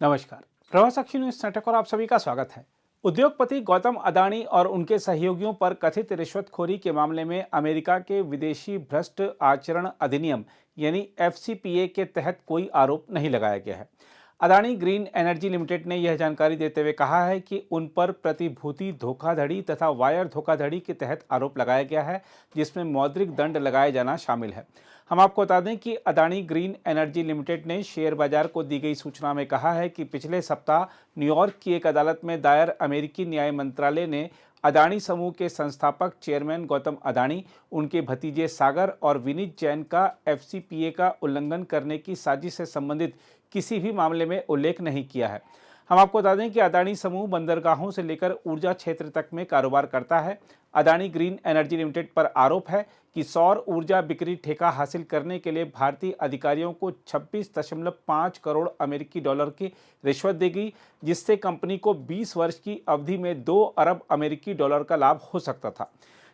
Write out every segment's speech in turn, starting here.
नमस्कार। प्रवाह साक्षी न्यूज नाटक और आप सभी का स्वागत है। उद्योगपति गौतम अडानी और उनके सहयोगियों पर कथित रिश्वतखोरी के मामले में अमेरिका के विदेशी भ्रष्ट आचरण अधिनियम यानी FCPA के तहत कोई आरोप नहीं लगाया गया है। अडानी ग्रीन एनर्जी लिमिटेड ने यह जानकारी देते हुए कहा है कि उन पर प्रतिभूति धोखाधड़ी तथा वायर धोखाधड़ी के तहत आरोप लगाया गया है, जिसमें मौद्रिक दंड लगाया जाना शामिल है। हम आपको बता दें कि अडानी ग्रीन एनर्जी लिमिटेड ने शेयर बाजार को दी गई सूचना में कहा है कि पिछले सप्ताह न्यूयॉर्क की एक अदालत में दायर अमेरिकी न्याय मंत्रालय ने अडानी समूह के संस्थापक चेयरमैन गौतम अडानी, उनके भतीजे सागर और विनीत जैन का FCPA का उल्लंघन करने की साजिश से संबंधित किसी भी मामले में उल्लेख नहीं किया है। हम आपको बता दें कि अडानी समूह बंदरगाहों से लेकर ऊर्जा क्षेत्र तक में कारोबार करता है। अडानी ग्रीन एनर्जी लिमिटेड पर आरोप है कि सौर ऊर्जा बिक्री ठेका हासिल करने के लिए भारतीय अधिकारियों को 26.5 करोड़ अमेरिकी डॉलर की रिश्वत दी गई, जिससे कंपनी को 20 वर्ष की अवधि में 2 अरब अमेरिकी डॉलर का लाभ हो सकता था।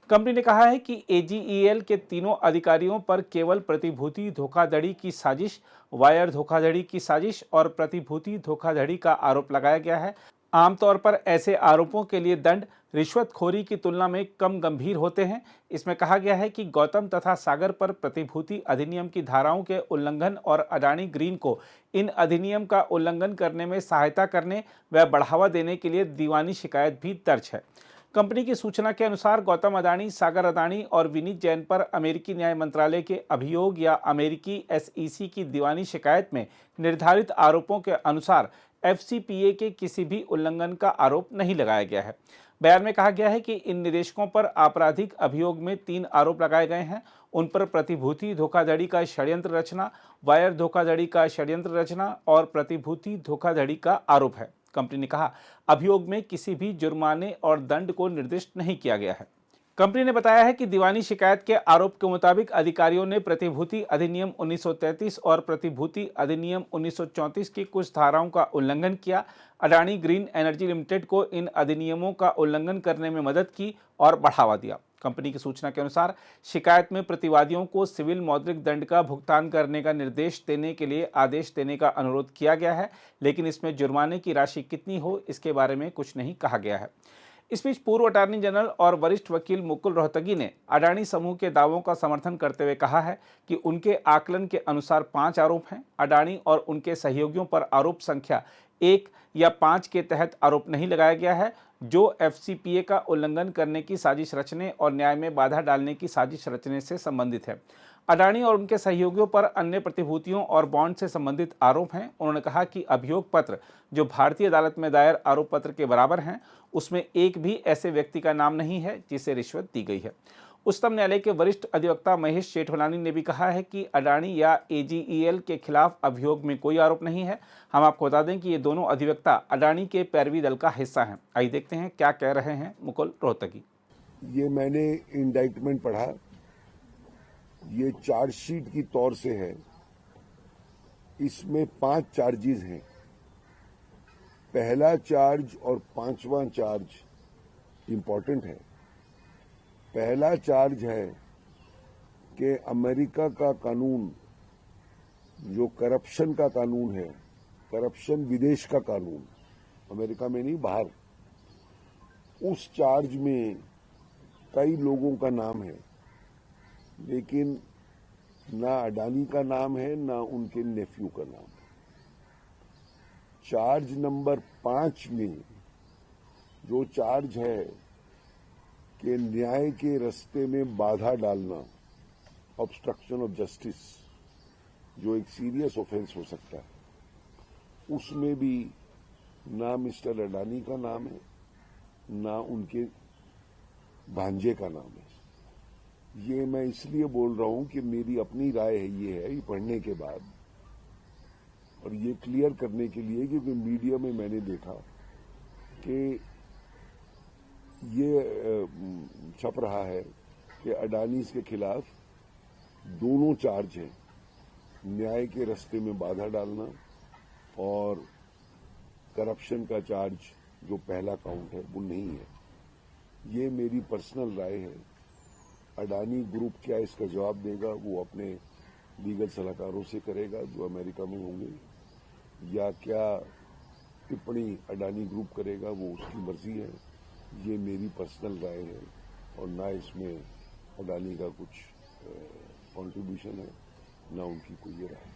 कंपनी ने कहा है कि AGEL के तीनों अधिकारियों पर केवल प्रतिभूति धोखाधड़ी की साजिश, वायर धोखाधड़ी की साजिश और प्रतिभूति धोखाधड़ी का आरोप लगाया गया है। आमतौर पर ऐसे आरोपों के लिए दंड रिश्वतखोरी की तुलना में कम गंभीर होते हैं। इसमें कहा गया है कि गौतम तथा सागर पर प्रतिभूति अधिनियम की धाराओं के उल्लंघन और अडानी ग्रीन को इन अधिनियम का उल्लंघन करने में सहायता करने व बढ़ावा देने के लिए दीवानी शिकायत भी दर्ज है। कंपनी की सूचना के अनुसार गौतम अडानी, सागर अडानी और विनीत जैन पर अमेरिकी न्याय मंत्रालय के अभियोग या अमेरिकी SEC की दीवानी शिकायत में निर्धारित आरोपों के अनुसार FCPA के किसी भी उल्लंघन का आरोप नहीं लगाया गया है। बयान में कहा गया है कि इन निदेशकों पर आपराधिक अभियोग में 3 आरोप लगाए गए हैं। उन पर प्रतिभूति धोखाधड़ी का षड्यंत्र रचना, वायर धोखाधड़ी का षड्यंत्र रचना और प्रतिभूति धोखाधड़ी का आरोप है। कंपनी ने कहा, अभियोग में किसी भी जुर्माने और दंड को निर्दिष्ट नहीं किया गया है। कंपनी ने बताया है कि दीवानी शिकायत के आरोप के मुताबिक अधिकारियों ने प्रतिभूति अधिनियम 1933 और प्रतिभूति अधिनियम 1934 की कुछ धाराओं का उल्लंघन किया। अडानी ग्रीन एनर्जी लिमिटेड को इन अधिनियमों का उल्लंघन करने में मदद की और बढ़ावा दिया। कंपनी की सूचना के अनुसार शिकायत में प्रतिवादियों को सिविल मौद्रिक दंड का भुगतान करने का निर्देश देने के लिए आदेश देने का अनुरोध किया गया है, लेकिन इसमें जुर्माने की राशि कितनी हो, इसके बारे में कुछ नहीं कहा गया है। इस बीच पूर्व अटॉर्नी जनरल और वरिष्ठ वकील मुकुल रोहतगी ने अडानी समूह के दावों का समर्थन करते हुए कहा है कि उनके आकलन के अनुसार 5 आरोप हैं। अडानी और उनके सहयोगियों पर आरोप संख्या 1 या 5 के तहत आरोप नहीं लगाया गया है, जो FCPA का उल्लंघन करने की साजिश रचने और न्याय में बाधा डालने की साजिश रचने से संबंधित है। अडानी और उनके सहयोगियों पर अन्य प्रतिभूतियों और बॉन्ड से संबंधित आरोप हैं। उन्होंने कहा कि अभियोग पत्र जो भारतीय अदालत में दायर आरोप पत्र के बराबर हैं, उसमें एक भी ऐसे व्यक्ति का नाम नहीं है जिसे रिश्वत दी गई है। उच्चतम न्यायालय के वरिष्ठ अधिवक्ता महेश जेठमलानी ने भी कहा है कि अडानी या AGEL के खिलाफ अभियोग में कोई आरोप नहीं है। हम आपको बता दें कि ये दोनों अधिवक्ता अडानी के पैरवी दल का हिस्सा हैं। आइए देखते हैं क्या कह रहे हैं मुकुल रोहतगी। ये मैंने इंडाइटमेंट पढ़ा, ये चार्जशीट की तौर से है। इसमें 5 चार्जेस हैं। पहला चार्ज और 5वां चार्ज इंपॉर्टेंट है। पहला चार्ज है कि अमेरिका का कानून जो करप्शन का कानून है, करप्शन विदेश का कानून, अमेरिका में नहीं बाहर, उस चार्ज में कई लोगों का नाम है, लेकिन ना अडानी का नाम है ना उनके नेफ्यू का नाम है। चार्ज नंबर 5 में जो चार्ज है कि न्याय के रास्ते में बाधा डालना, ऑब्स्ट्रक्शन ऑफ जस्टिस, जो एक सीरियस ऑफेंस हो सकता है, उसमें भी ना मिस्टर अडानी का नाम है ना उनके भांजे का नाम है। ये मैं इसलिए बोल रहा हूं कि मेरी अपनी राय है, ये पढ़ने के बाद, और ये क्लियर करने के लिए क्योंकि मीडिया में मैंने देखा कि ये छप रहा है कि अडानी के खिलाफ दोनों चार्ज हैं, न्याय के रास्ते में बाधा डालना और करप्शन का चार्ज जो पहला काउंट है वो नहीं है। ये मेरी पर्सनल राय है। अडानी ग्रुप क्या इसका जवाब देगा वो अपने लीगल सलाहकारों से करेगा जो अमेरिका में होंगे, या क्या टिप्पणी अडानी ग्रुप करेगा वो उसकी मर्जी है, ये मेरी पर्सनल राय है और ना इसमें अडानी का कुछ कंट्रीब्यूशन है, ना उनकी कोई ये राय है।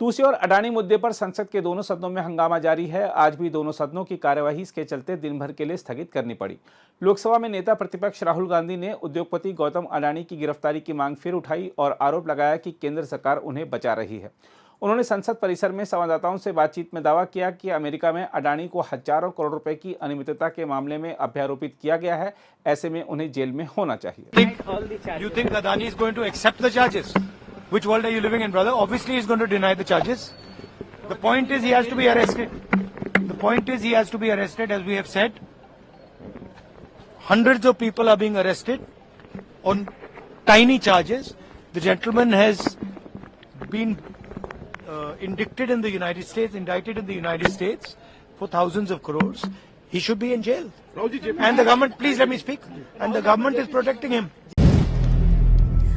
दूसरी ओर अडानी मुद्दे पर संसद के दोनों सदनों में हंगामा जारी है। आज भी दोनों सदनों की कार्यवाही इसके चलते दिन भर के लिए स्थगित करनी पड़ी। लोकसभा में नेता प्रतिपक्ष राहुल गांधी ने उद्योगपति गौतम अडानी की गिरफ्तारी की मांग फिर उठाई और आरोप लगाया कि केंद्र सरकार उन्हें बचा रही है। उन्होंने संसद परिसर में संवाददाताओं से बातचीत में दावा किया कि अमेरिका में अडानी को हजारों करोड़ रुपए की अनियमितता के मामले में अभ्यारोपित किया गया है। ऐसे में उन्हें जेल में होना चाहिए। You think Adani is going to accept the charges? Which world are you living in, brother? Obviously, he's going to deny the charges. The point is, he has to be arrested. The point is, he has to be arrested, as we have said. Hundreds of people are being arrested on tiny charges. The gentleman has been indicted in the United States for thousands of crores. He should be in jail. And the government, please let me speak. And the government is protecting him.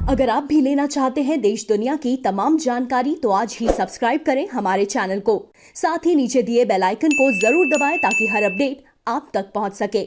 अगर आप भी लेना चाहते हैं देश दुनिया की तमाम जानकारी तो आज ही सब्सक्राइब करें हमारे चैनल को। साथ ही नीचे दिए बेल आइकन को जरूर दबाएं ताकि हर अपडेट आप तक पहुंच सके।